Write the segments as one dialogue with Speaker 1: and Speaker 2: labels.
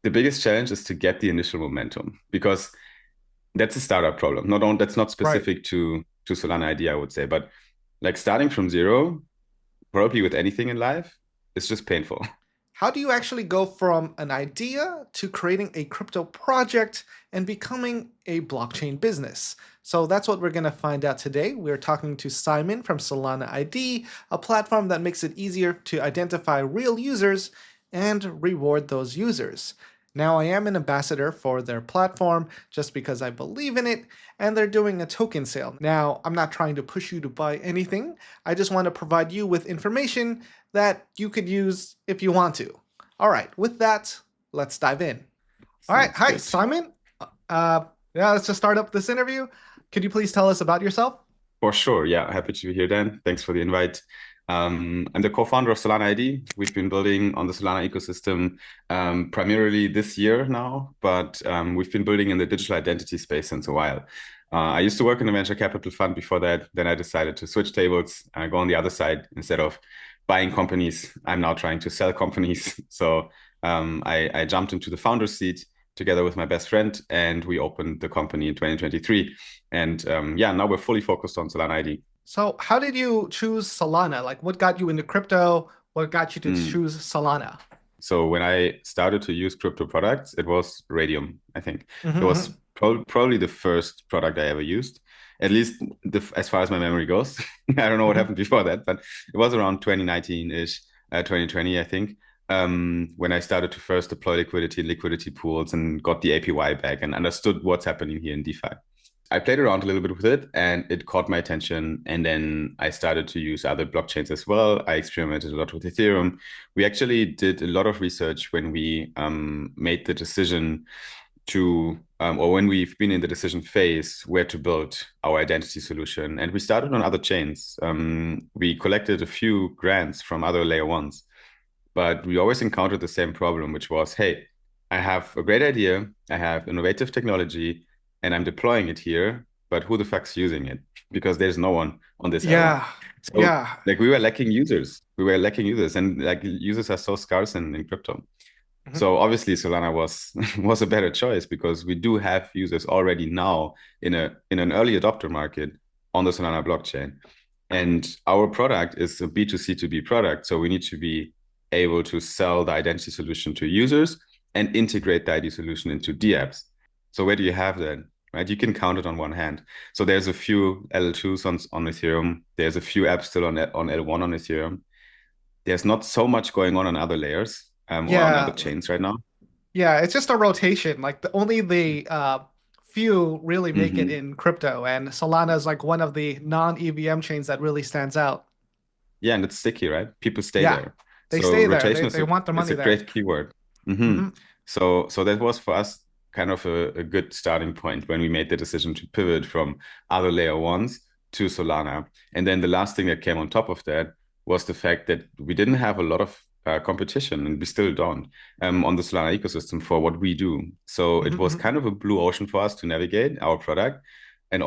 Speaker 1: the biggest challenge is to get the initial momentum because that's a startup problem. That's not
Speaker 2: Right.
Speaker 1: specific to Solana ID, I would say, but like starting from zero, probably with anything in life, it's just painful.
Speaker 2: How do you actually go from an idea to creating a crypto project and becoming a blockchain business? So that's what we're going to find out today. We're talking to Simon from Solana ID, a platform that makes it easier to identify real users and reward those users. Now, I am an ambassador for their platform just because I believe in it, and they're doing a token sale. Now, I'm not trying to push you to buy anything. I just want to provide you with information that you could use if you want to. All right, with that, let's dive in. All right,
Speaker 1: Sounds
Speaker 2: hi,
Speaker 1: good.
Speaker 2: Simon. Uh, yeah, let's just start up this interview. Could you please tell us about yourself?
Speaker 1: For sure. Yeah, happy to be here, Dan. Thanks for the invite. I'm the co-founder of Solana ID. We've been building on the Solana ecosystem primarily this year now, but we've been building in the digital identity space since a while. I used to work in a venture capital fund before that. Then I decided to switch tables and go on the other side. Instead of buying companies, I'm now trying to sell companies. So I jumped into the founder seat together with my best friend, and we opened the company in 2023. And yeah, now we're fully focused on Solana ID.
Speaker 2: So, how did you choose Solana? Like, what got you into crypto? What got you to
Speaker 1: Mm.
Speaker 2: choose Solana?
Speaker 1: So when I started to use crypto products, it was Radium, I think. It was
Speaker 2: Mm-hmm.
Speaker 1: probably the first product I ever used, at least as far as my memory goes. I don't know what
Speaker 2: Mm-hmm.
Speaker 1: happened before that, but it was around 2019-ish, 2020, I think, when I started to first deploy liquidity in liquidity pools and got the APY back and understood what's happening here in DeFi. I played around a little bit with it and it caught my attention. And then I started to use other blockchains as well. I experimented a lot with Ethereum. We actually did a lot of research when we made the decision or when we've been in the decision phase where to build our identity solution. And we started on other chains. We collected a few grants from other layer ones, but we always encountered the same problem, which was, hey, I have a great idea, I have innovative technology, and I'm deploying it here, but who the fuck's using it? Because there's no one on this L1.
Speaker 2: Yeah,
Speaker 1: So
Speaker 2: yeah.
Speaker 1: like we were lacking users. We were lacking users, and like users are so scarce in crypto.
Speaker 2: Mhm.
Speaker 1: So obviously Solana was was a better choice because we do have users already now in an early adopter market on the Solana blockchain. And our product is a B2C to B product. So we need to be able to sell the identity solution to users and integrate the ID solution into dApps. So where do you have that? Right? You can count it on one hand. So there's a few L2s on Ethereum. There's a few apps still on L1 on Ethereum. There's not so much going on other layers or on other
Speaker 2: Yeah,
Speaker 1: chains right now.
Speaker 2: yeah. It's just a rotation. Like only the few really make it
Speaker 1: Hmm.
Speaker 2: in crypto, and Solana is like one of the non-EVM chains that really stands out.
Speaker 1: Yeah, and it's sticky, right? People stay
Speaker 2: Yeah,
Speaker 1: there.
Speaker 2: they
Speaker 1: So
Speaker 2: stay there.
Speaker 1: rotation
Speaker 2: They want their
Speaker 1: is
Speaker 2: money
Speaker 1: a
Speaker 2: there.
Speaker 1: great keyword. Hmm.
Speaker 2: Hmm.
Speaker 1: So that was for us kind of a good starting point when we made the decision to pivot from other layer ones to Solana. And then the last thing that came on top of that was the fact that we didn't have a lot of competition, and we still don't, on the Solana ecosystem for what we do. So it was
Speaker 2: Hmm.
Speaker 1: kind of a blue ocean for us to navigate our product. And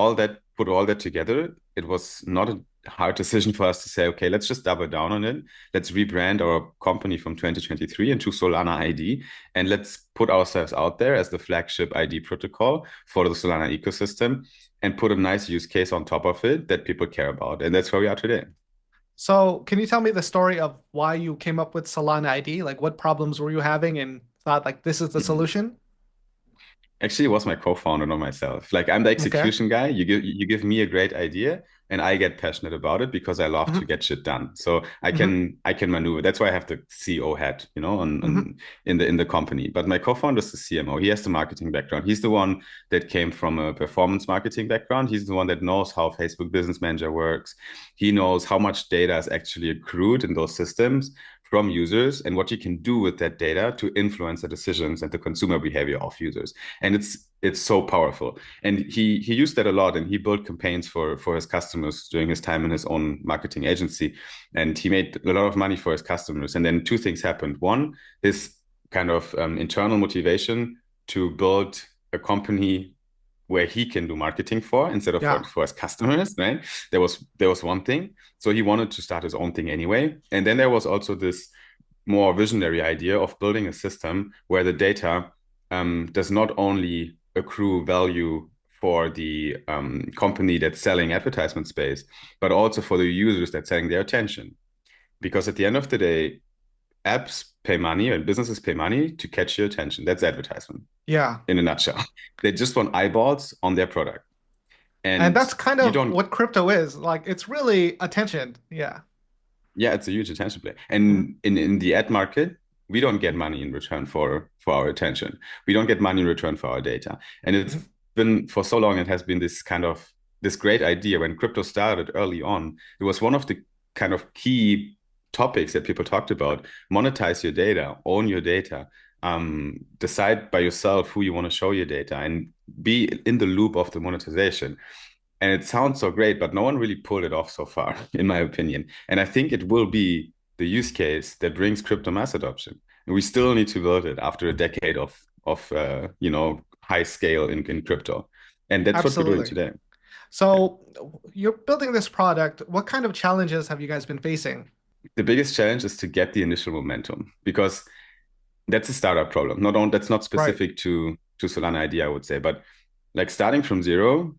Speaker 1: put all that together, it was not a hard decision for us to say, okay, let's just double down on it. Let's rebrand our company from 2023 into Solana ID, and let's put ourselves out there as the flagship ID protocol for the Solana ecosystem and put a nice use case on top of it that people care about. And that's where we are today.
Speaker 2: So, can you tell me the story of why you came up with Solana ID? Like, what problems were you having and thought like this is the
Speaker 1: Mhm.
Speaker 2: solution?
Speaker 1: Actually, it was my co-founder, not myself. Like I'm the
Speaker 2: Okay.
Speaker 1: execution guy. You give me a great idea, and I get passionate about it because I love to
Speaker 2: Hmm.
Speaker 1: get shit done. So
Speaker 2: Hmm.
Speaker 1: I can maneuver. That's why I have the CEO hat,
Speaker 2: Hmm.
Speaker 1: in the company. But my co-founder is the CMO. He has the marketing background. He's the one that came from a performance marketing background. He's the one that knows how Facebook Business Manager works. He knows how much data is actually accrued in those systems from users and what you can do with that data to influence the decisions and the consumer behavior of users. And it's so powerful. And he used that a lot, and he built campaigns for his customers during his time in his own marketing agency, and he made a lot of money for his customers. And then two things happened. One, his kind of internal motivation to build a company where he can do marketing for instead of
Speaker 2: Yeah.
Speaker 1: for his customers, right? There was one thing. So he wanted to start his own thing anyway. And then there was also this more visionary idea of building a system where the data does not only accrue value for the company that's selling advertisement space, but also for the users that's selling their attention. Because at the end of the day, apps pay money and businesses pay money to catch your attention. That's advertisement
Speaker 2: Yeah.
Speaker 1: in a nutshell. They just want eyeballs on their product.
Speaker 2: And
Speaker 1: And
Speaker 2: that's kind
Speaker 1: you
Speaker 2: of
Speaker 1: don't,
Speaker 2: what crypto is. Like it's really attention. Yeah.
Speaker 1: yeah, it's a huge attention play.
Speaker 2: Mhm.
Speaker 1: And in the ad market, we don't get money in return for our attention. We don't get money in return for our data. And it's
Speaker 2: Mhm.
Speaker 1: been for so long, it has been this kind of this great idea. When crypto started early on, it was one of the kind of key topics that people talked about. Monetize your data, own your data, decide by yourself who you want to show your data, and be in the loop of the monetization. And it sounds so great, but no one really pulled it off so far, in my opinion. And I think it will be the use case that brings crypto mass adoption. And we still need to build it after a decade of high scale in crypto. And that's what we're doing
Speaker 2: Absolutely.
Speaker 1: today. Yeah.
Speaker 2: So you're building this product. What kind of challenges have you guys been facing?
Speaker 1: The biggest challenge is to get the initial momentum because that's a startup problem. Not on that's not
Speaker 2: Right.
Speaker 1: specific to Solana ID, I would say, but like starting from zero,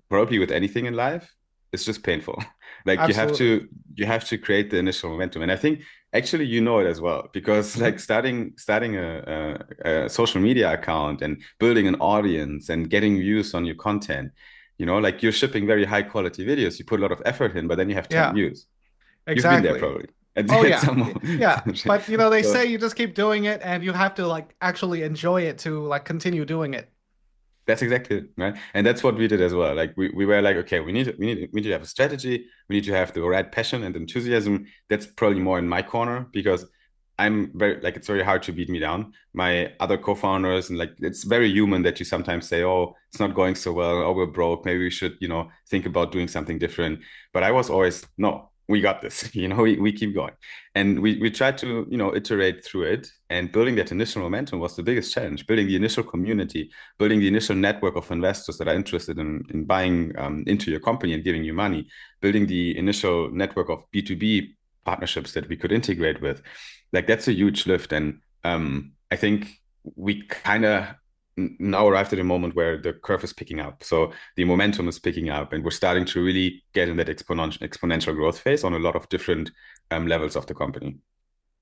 Speaker 1: probably with anything in life, it's just painful. Like
Speaker 2: Absolutely.
Speaker 1: you have to create the initial momentum. And I think actually you know it as well because
Speaker 2: Mhm.
Speaker 1: like starting a social media account and building an audience and getting views on your content, like you're shipping very high quality videos. You put a lot of effort in, but then you have 10
Speaker 2: Yeah,
Speaker 1: views. You've been there
Speaker 2: exactly.
Speaker 1: probably at,
Speaker 2: Oh
Speaker 1: at
Speaker 2: yeah.
Speaker 1: some.
Speaker 2: Yeah. But they
Speaker 1: So
Speaker 2: say you just keep doing it and you have to like actually enjoy it to like continue doing it.
Speaker 1: that's exactly it, right? And that's what we did as well. Like we were like, okay, we need to have a strategy. We need to have the right passion and enthusiasm. That's probably more in my corner because I'm very like it's very hard to beat me down. My other co-founders and like it's very human that you sometimes say, oh, it's not going so well, oh, we're broke. Maybe we should, think about doing something different. But I was always, no, we got this. We keep going. And we tried to, iterate through it. And building that initial momentum was the biggest challenge, building the initial community, building the initial network of investors that are interested in buying into your company and giving you money, building the initial network of B2B partnerships that we could integrate with. Like that's a huge lift. And I think we kind of now arrived at a moment where the curve is picking up. So the momentum is picking up and we're starting to really get in that exponential growth phase on a lot of different levels of the company.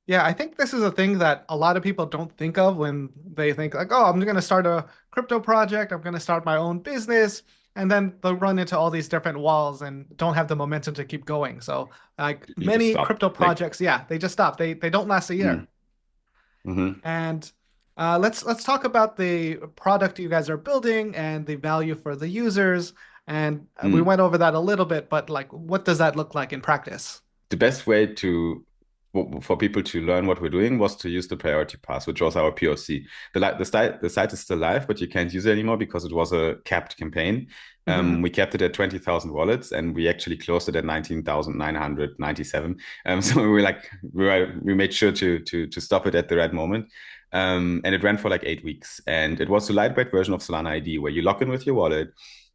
Speaker 2: Yeah, I think this is a thing that a lot of people don't think of when they think like, oh, I'm going to start a crypto project, I'm going to start my own business, and then they'll run into all these different walls and don't have the momentum to keep going. So, like
Speaker 1: You just
Speaker 2: many
Speaker 1: stop.
Speaker 2: crypto
Speaker 1: Like,
Speaker 2: projects, yeah, they just stop. They don't last a year.
Speaker 1: mm-hmm.
Speaker 2: And let's talk about the product you guys are building and the value for the users. And we
Speaker 1: Mm.
Speaker 2: went over that a little bit, but like, what does that look like in practice?
Speaker 1: The best way for people to learn what we're doing was to use the priority pass, which was our POC. The site is still live, but you can't use it anymore because it was a capped campaign.
Speaker 2: Hmm.
Speaker 1: We kept it at 20,000 wallets, and we actually closed it at 19,997. So we made sure to stop it at the right moment. And it ran for like 8 weeks, and it was a lightweight version of Solana ID where you log in with your wallet.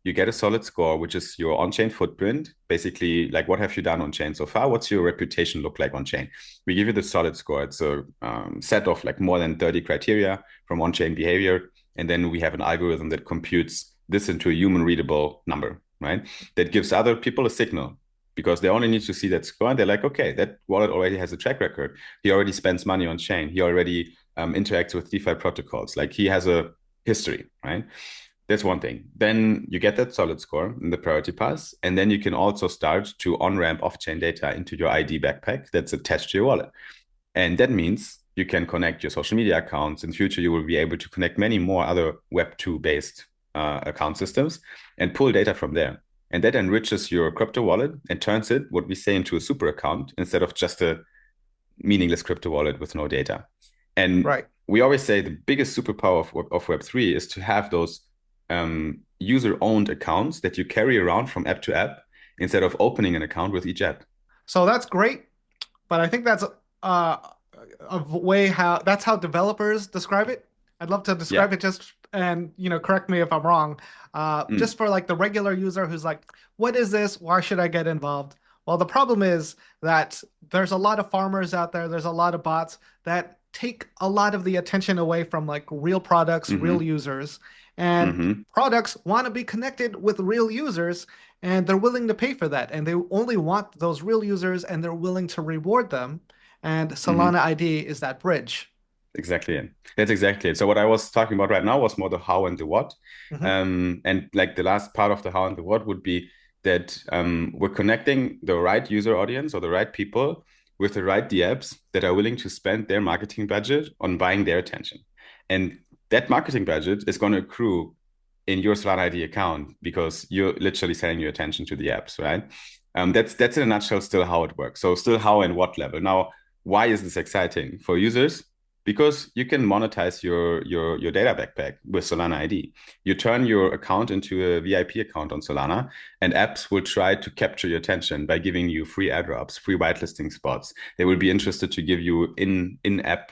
Speaker 1: You get a solid score, which is your on-chain footprint. Basically, like what have you done on chain so far? What's your reputation look like on chain? We give you the solid score. It's a set of like more than 30 criteria from on-chain behavior. And then we have an algorithm that computes this into a human readable number, right? That gives other people a signal because they only need to see that score and they're like, okay, that wallet already has a track record. He already spends money on chain. He already interacts with DeFi protocols. Like he has a history, right? That's one thing. Then you get that solid score in the priority pass, and then you can also start to on-ramp off-chain data into your ID backpack that's attached to your wallet. And that means you can connect your social media accounts. In future, you will be able to connect many more other Web2 based account systems and pull data from there. And that enriches your crypto wallet and turns it, what we say, into a super account instead of just a meaningless crypto wallet with no data. And
Speaker 2: Right.
Speaker 1: we always say the biggest superpower of Web3 is to have those user owned accounts that you carry around from app to app instead of opening an account with each app.
Speaker 2: So that's great, but I think that's a way how that's how developers describe it. I'd love to
Speaker 1: Yeah.
Speaker 2: describe it just and correct me if I'm wrong. Just
Speaker 1: Mm.
Speaker 2: for like the regular user who's like, what is this? Why should I get involved? Well, the problem is that there's a lot of farmers out there, there's a lot of bots that take a lot of the attention away from like real products, real
Speaker 1: Mm-hmm.
Speaker 2: users, and
Speaker 1: Mm-hmm.
Speaker 2: products want to be connected with real users and they're willing to pay for that. And they only want those real users and they're willing to reward them. And
Speaker 1: Mm-hmm.
Speaker 2: Solana ID is that bridge.
Speaker 1: Exactly it. That's exactly it. So what I was talking about right now was more the how and the what.
Speaker 2: Hmm.
Speaker 1: And like the last part of the how and the what would be that we're connecting the right user audience or the right people with the right DApps that are willing to spend their marketing budget on buying their attention. And that marketing budget is going to accrue in your Solana ID account because you're literally selling your attention to the apps, right? That's in a nutshell still how it works. So still how and what level. Now, why is this exciting for users? Because you can monetize your data backpack with Solana ID. You turn your account into a VIP account on Solana, and apps will try to capture your attention by giving you free airdrops, free whitelisting spots. They will be interested to give you in-app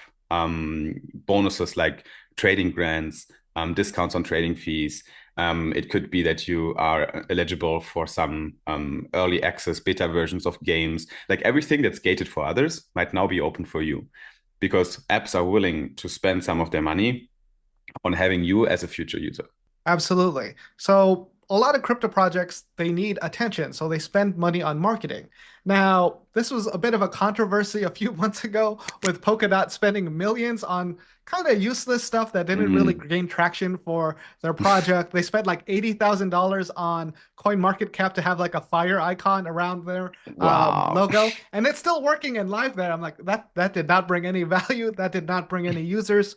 Speaker 1: bonuses like trading grants, discounts on trading fees. It could be that you are eligible for some early access beta versions of games. Like everything that's gated for others might now be open for you because apps are willing to spend some of their money on having you as a future user.
Speaker 2: Absolutely. So a lot of crypto projects, they need attention, so they spend money on marketing. Now, this was a bit of a controversy a few months ago with Polkadot spending millions on kind of useless stuff that didn't really
Speaker 1: Mm.
Speaker 2: gain traction for their project. They spent like $80,000 on CoinMarketCap to have like a fire icon around their
Speaker 1: Wow.
Speaker 2: logo, and it's still working in live there. I'm like, that did not bring any value. That did not bring any users.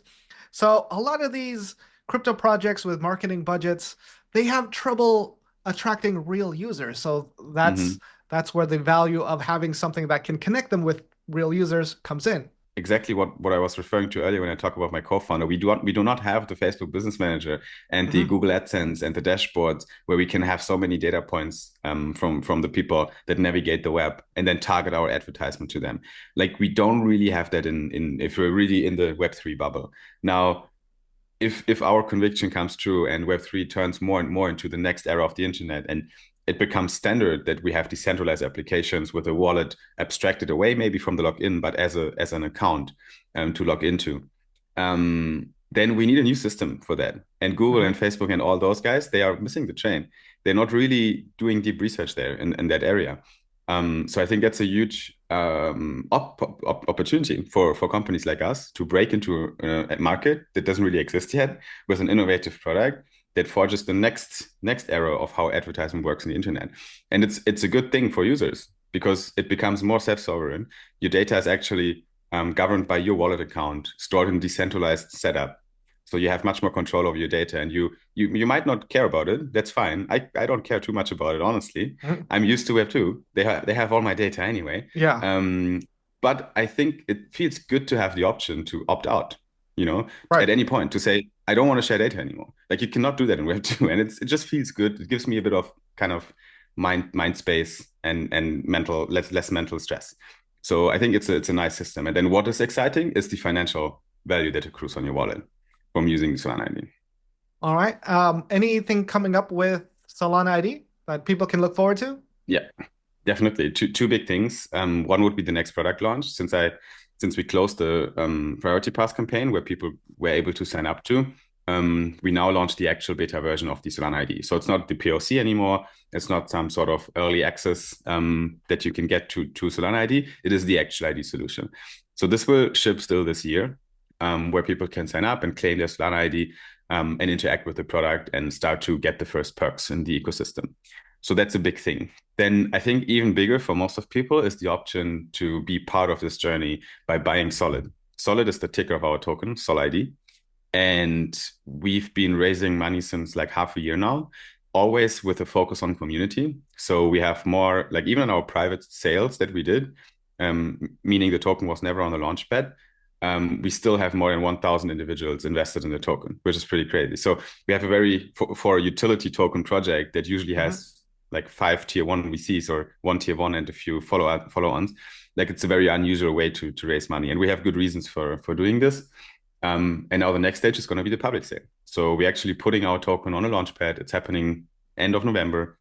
Speaker 2: So a lot of these crypto projects with marketing budgets, they have trouble attracting real users. So
Speaker 1: Mhm.
Speaker 2: that's where the value of having something that can connect them with real users comes in.
Speaker 1: Exactly what I was referring to earlier when I talk about my co-founder. We do not have the Facebook Business Manager and the
Speaker 2: Hmm.
Speaker 1: Google AdSense and the dashboards where we can have so many data points from the people that navigate the web and then target our advertisement to them. Like we don't really have that in if we're really in the Web3 bubble. Now, if our conviction comes true and Web3 turns more and more into the next era of the internet and it becomes standard that we have decentralized applications with a wallet abstracted away maybe from the login, but as an account to log into, then we need a new system for that. And Google
Speaker 2: Hmm.
Speaker 1: and Facebook and all those guys, they are missing the train. They're not really doing deep research there in that area. So I think that's a huge opportunity for companies like us to break into a market that doesn't really exist yet with an innovative product that forges the next era of how advertising works on the internet. And it's a good thing for users because it becomes more self-sovereign. Your data is actually governed by your wallet account, stored in a decentralized setup. So you have much more control over your data, and you might not care about it. That's fine. I don't care too much about it, honestly.
Speaker 2: Hmm.
Speaker 1: I'm used to Web2. They have all my data anyway.
Speaker 2: Yeah,
Speaker 1: Um, but I think it feels good to have the option to opt out,
Speaker 2: right.
Speaker 1: at any point to say, I don't want to share data anymore. Like you cannot do that in Web2. And it just feels good. It gives me a bit of kind of mind space and less mental stress. So I think it's a nice system. And then what is exciting is the financial value that accrues on your wallet from using Solana ID.
Speaker 2: All right. Anything coming up with Solana ID that people can look forward to?
Speaker 1: Yeah, definitely. Two big things. One would be the next product launch, since we closed the priority pass campaign where people were able to sign up to. We now launched the actual beta version of the Solana ID. So it's not the POC anymore. It's not some sort of early access that you can get to Solana ID. It is the actual ID solution. So this will ship still this year, where people can sign up and claim their Solana ID and interact with the product and start to get the first perks in the ecosystem. So that's a big thing. Then I think even bigger for most of people is the option to be part of this journey by buying Solid. Solid is the ticker of our token, Sol ID. And we've been raising money since like half a year now, always with a focus on community. So we have more, like even in our private sales that we did, meaning the token was never on the launch pad, we still have more than 1,000 individuals invested in the token, which is pretty crazy. So we have for a utility token project that usually
Speaker 2: Hmm.
Speaker 1: has like 5 tier 1 VCs or 1 tier 1 and a few follow-ons. Like it's a very unusual way to raise money. And we have good reasons for doing this. And now the next stage is going to be the public sale. So we're actually putting our token on a launch pad. It's happening end of November.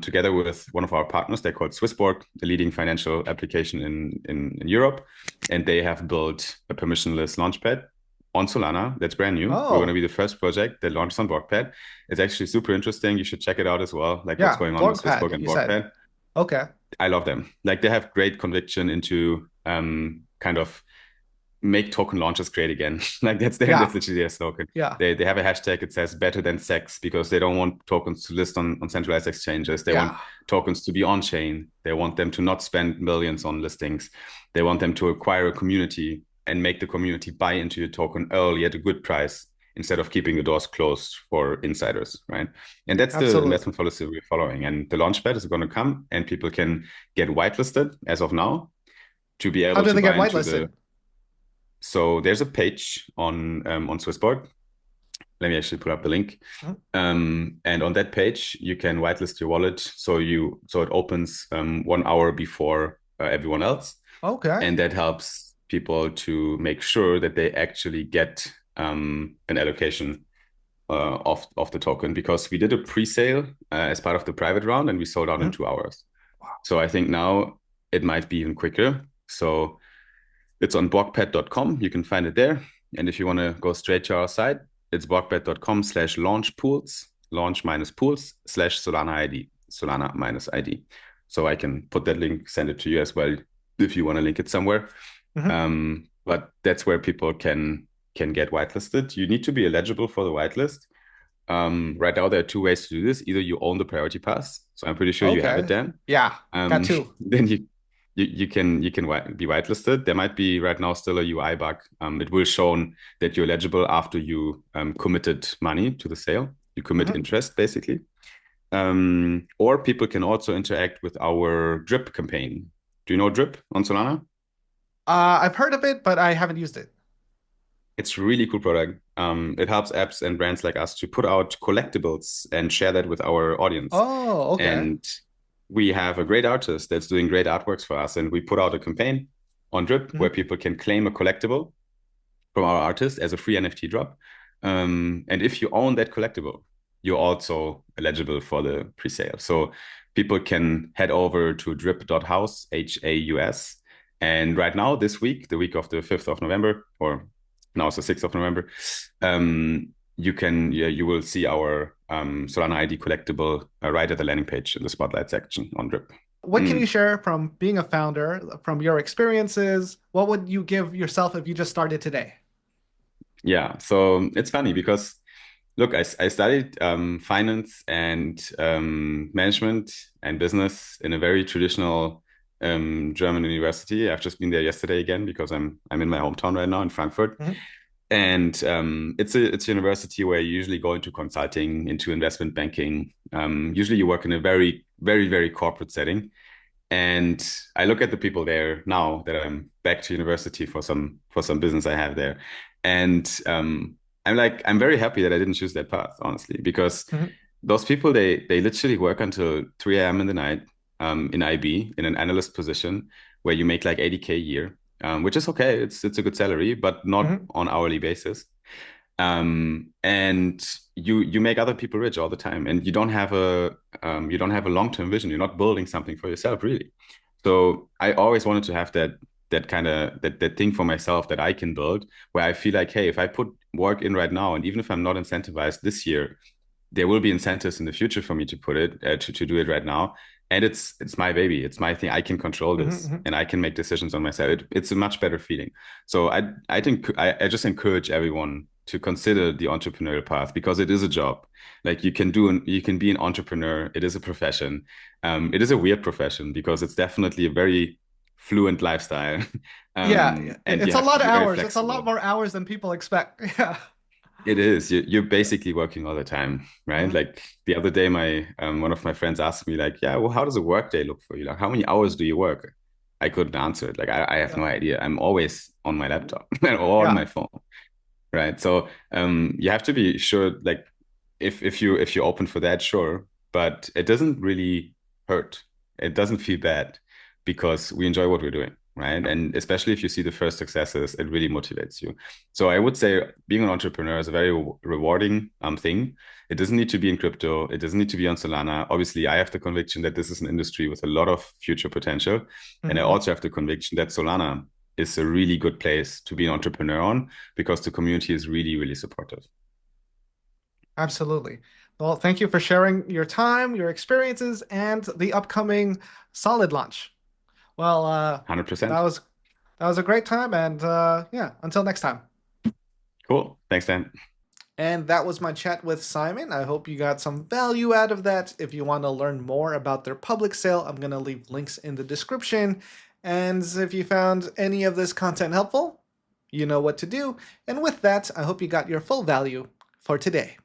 Speaker 1: together with one of our partners. They're called Swissborg, the leading financial application in Europe. And they have built a permissionless launchpad on Solana. That's brand new. We're going to
Speaker 2: Oh,
Speaker 1: be the first project that launches on BlockPad. It's actually super interesting. You should check it out as well, like what's
Speaker 2: yeah,
Speaker 1: going on with Swissborg
Speaker 2: BlockPad,
Speaker 1: and
Speaker 2: you said.
Speaker 1: BlockPad.
Speaker 2: Okay.
Speaker 1: I love them. Like they have great conviction into kind of make token launches great again. Like
Speaker 2: Yeah,
Speaker 1: that's literally their slogan.
Speaker 2: yeah,
Speaker 1: They have a hashtag. It says better than sex because they don't want tokens to list on centralized exchanges. They want
Speaker 2: yeah,
Speaker 1: tokens to be on chain. They want them to not spend millions on listings. They want them to acquire a community and make the community buy into your token early at a good price instead of keeping the doors closed for insiders, right? And that's the
Speaker 2: absolutely.
Speaker 1: investment policy we're following. And the launchpad is going to come and people can get whitelisted as of now to be
Speaker 2: How
Speaker 1: able
Speaker 2: do
Speaker 1: to
Speaker 2: they get
Speaker 1: buy into the.
Speaker 2: whitelisted?
Speaker 1: So there's a page on Swissborg. Let me actually put up the link.
Speaker 2: Mhm.
Speaker 1: And on that page, you can whitelist your wallet. So it opens 1 hour before everyone else,
Speaker 2: Okay.
Speaker 1: and that helps people to make sure that they actually get an allocation of the token because we did a pre-sale as part of the private round and we sold out in
Speaker 2: Mhm.
Speaker 1: 2 hours. So I think now it might be even quicker. So it's on blockpad.com. You can find it there. And if you want to go straight to our site, it's blockpad.com/launch pools, launch minus pools /Solana ID, Solana minus ID. So I can put that link, send it to you as well if you want to link it somewhere.
Speaker 2: Mhm.
Speaker 1: But that's where people can get whitelisted. You need to be eligible for the whitelist. Right now, there are two ways to do this. Either you own the priority pass, so I'm pretty sure you have it
Speaker 2: Okay.
Speaker 1: then.
Speaker 2: Yeah, got two.
Speaker 1: Then you can be whitelisted. There might be right now still a UI bug. It will show that you're eligible after you committed money to the sale. You commit
Speaker 2: Mhm.
Speaker 1: interest basically. Or people can also interact with our drip campaign. Do you know drip on Solana?
Speaker 2: I've heard of it, but I haven't used it.
Speaker 1: It's a really cool product. It helps apps and brands like us to put out collectibles and share that with our audience.
Speaker 2: Oh, okay.
Speaker 1: And we have a great artist that's doing great artworks for us. And we put out a campaign on Drip where
Speaker 2: Mhm.
Speaker 1: people can claim a collectible from our artist as a free NFT drop. And if you own that collectible, you're also eligible for the pre-sale. So people can head over to drip.house, HAUS. And right now, this week, the week of the 5th of November, or now it's the 6th of November, you will see our Solana ID collectible right at the landing page in the spotlight section on Drip.
Speaker 2: What can you
Speaker 1: Mm.
Speaker 2: share from being a founder, from your experiences? What would you give yourself if you just started today?
Speaker 1: Yeah, so it's funny because look, I studied finance and management and business in a very traditional German university. I've just been there yesterday again because I'm in my hometown right now in Frankfurt,
Speaker 2: Mhm.
Speaker 1: and it's a university where you usually go into consulting, into investment banking. Usually, you work in a very very corporate setting, and I look at the people there now that I'm back to university for some business I have there, and I'm very happy that I didn't choose that path, honestly, because
Speaker 2: Mhm.
Speaker 1: those people they literally work until 3 a.m. in the night in IB in an analyst position where you make like 80K a year, which is okay. It's a good salary, but not
Speaker 2: Mhm.
Speaker 1: on hourly basis. And you make other people rich all the time, and you don't have a long-term vision. You're not building something for yourself, really. So I always wanted to have that kind of that thing for myself that I can build, where I feel like, hey, if I put work in right now, and even if I'm not incentivized this year, there will be incentives in the future for me to put it to do it right now. And it's my baby, it's my thing. I can control
Speaker 2: Mhm.
Speaker 1: this,
Speaker 2: Mhm.
Speaker 1: and I can make decisions on myself. It's a much better feeling. So I think I just encourage everyone to consider the entrepreneurial path because it is a job. Like you can be an entrepreneur. It is a profession. It is a weird profession because it's definitely a very fluent lifestyle,
Speaker 2: Yeah,
Speaker 1: and you
Speaker 2: it's a
Speaker 1: have to
Speaker 2: lot of
Speaker 1: be very
Speaker 2: hours. It's a lot
Speaker 1: flexible.
Speaker 2: more hours than people expect. Yeah.
Speaker 1: It is. You're basically working all the time, right?
Speaker 2: Mhm.
Speaker 1: Like the other day, my one of my friends asked me, like, "Yeah, well, how does a work day look for you? Like, how many hours do you work?" I couldn't answer it. Like, I have
Speaker 2: Yeah.
Speaker 1: no idea. I'm always on my laptop or on
Speaker 2: Yeah.
Speaker 1: my phone, right? So, you have to be sure, like, if you're open for that, sure, but it doesn't really hurt. It doesn't feel bad because we enjoy what we're doing, right? And especially if you see the first successes, it really motivates you. So I would say being an entrepreneur is a very rewarding thing. It doesn't need to be in crypto. It doesn't need to be on Solana. Obviously, I have the conviction that this is an industry with a lot of future potential. And I
Speaker 2: Mhm.
Speaker 1: also have the conviction that Solana is a really good place to be an entrepreneur on because the community is really, really supportive.
Speaker 2: Absolutely. Well, thank you for sharing your time, your experiences, and the upcoming Solid launch. Well, that
Speaker 1: 100%.
Speaker 2: was that was a great time, and yeah, until next time.
Speaker 1: Cool. Thanks, Dan.
Speaker 2: And that was my chat with Simon. I hope you got some value out of that. If you want to learn more about their public sale, I'm going to leave links in the description. And if you found any of this content helpful, you know what to do. And with that, I hope you got your full value for today.